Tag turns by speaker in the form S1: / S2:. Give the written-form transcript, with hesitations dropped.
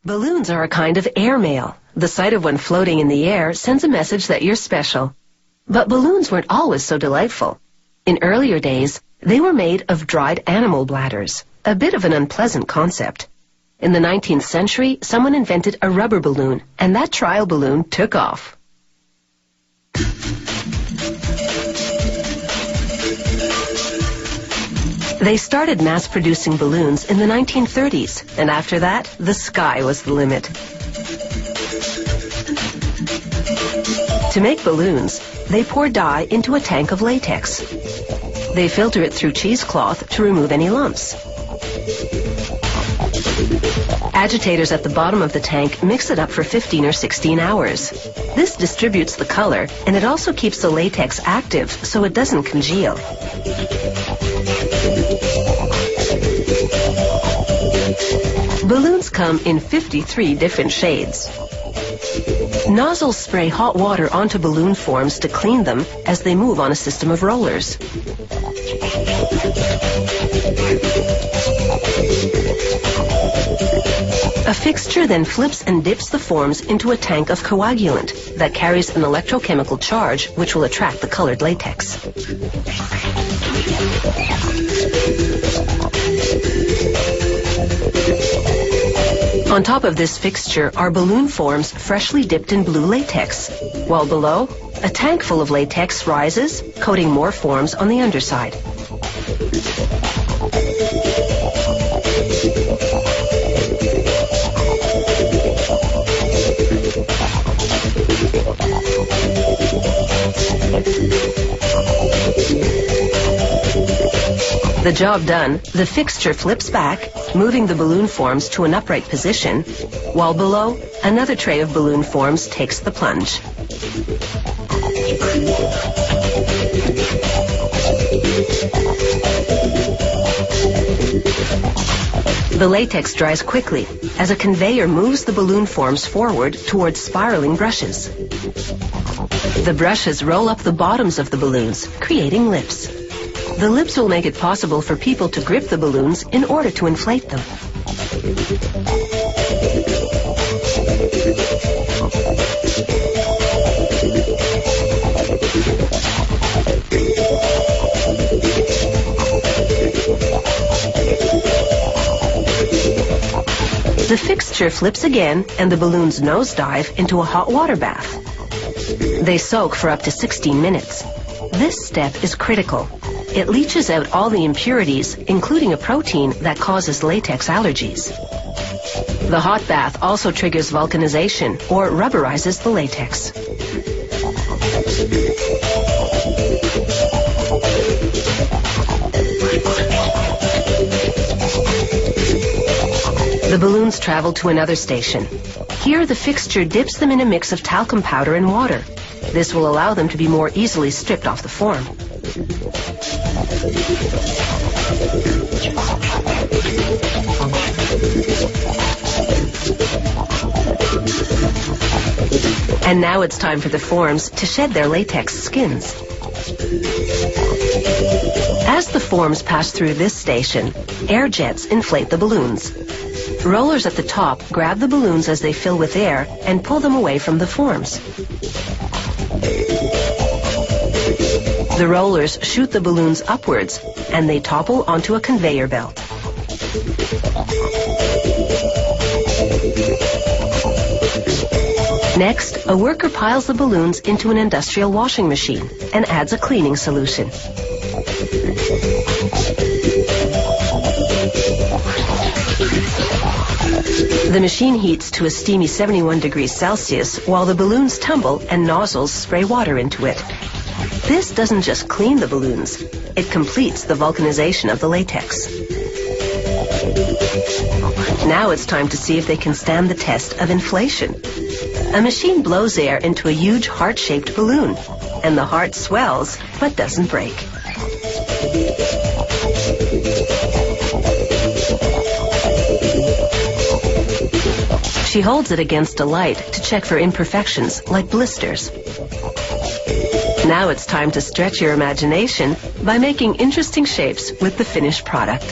S1: Balloons are a kind of airmail. The sight of one floating in the air sends a message that you're special. But balloons weren't always so delightful. In earlier days, they were made of dried animal bladders, a bit of an unpleasant concept. In the 19th century, someone invented a rubber balloon, and that trial balloon took off. They started mass-producing balloons in the 1930s, and after that, the sky was the limit. To make balloons, they pour dye into a tank of latex. They filter it through cheesecloth to remove any lumps. Agitators at the bottom of the tank mix it up for 15 or 16 hours. This distributes the color, and it also keeps the latex active so it doesn't congeal. Balloons come in 53 different shades. Nozzles spray hot water onto balloon forms to clean them as they move on a system of rollers. A fixture then flips and dips the forms into a tank of coagulant that carries an electrochemical charge which will attract the colored latex. On top of this fixture are balloon forms freshly dipped in blue latex, while below, a tank full of latex rises, coating more forms on the underside. The job done, the fixture flips back, moving the balloon forms to an upright position, while below, another tray of balloon forms takes the plunge. The latex dries quickly as a conveyor moves the balloon forms forward towards spiraling brushes. The brushes roll up the bottoms of the balloons, creating lips. The lips will make it possible for people to grip the balloons in order to inflate them. The fixture flips again and the balloons nosedive into a hot water bath. They soak for up to 16 minutes. This step is critical. It leaches out all the impurities, including a protein that causes latex allergies. The hot bath also triggers vulcanization or rubberizes the latex. The balloons travel to another station. Here, the fixture dips them in a mix of talcum powder and water. This will allow them to be more easily stripped off the form. And now it's time for the forms to shed their latex skins. As the forms pass through this station, air jets inflate the balloons. Rollers at the top grab the balloons as they fill with air and pull them away from the forms. The rollers shoot the balloons upwards, and they topple onto a conveyor belt. Next, a worker piles the balloons into an industrial washing machine and adds a cleaning solution. The machine heats to a steamy 71 degrees Celsius while the balloons tumble and nozzles spray water into it. This doesn't just clean the balloons, it completes the vulcanization of the latex. Now it's time to see if they can stand the test of inflation. A machine blows air into a huge heart-shaped balloon, and the heart swells but doesn't break. She holds it against a light to check for imperfections like blisters. Now it's time to stretch your imagination by making interesting shapes with the finished product.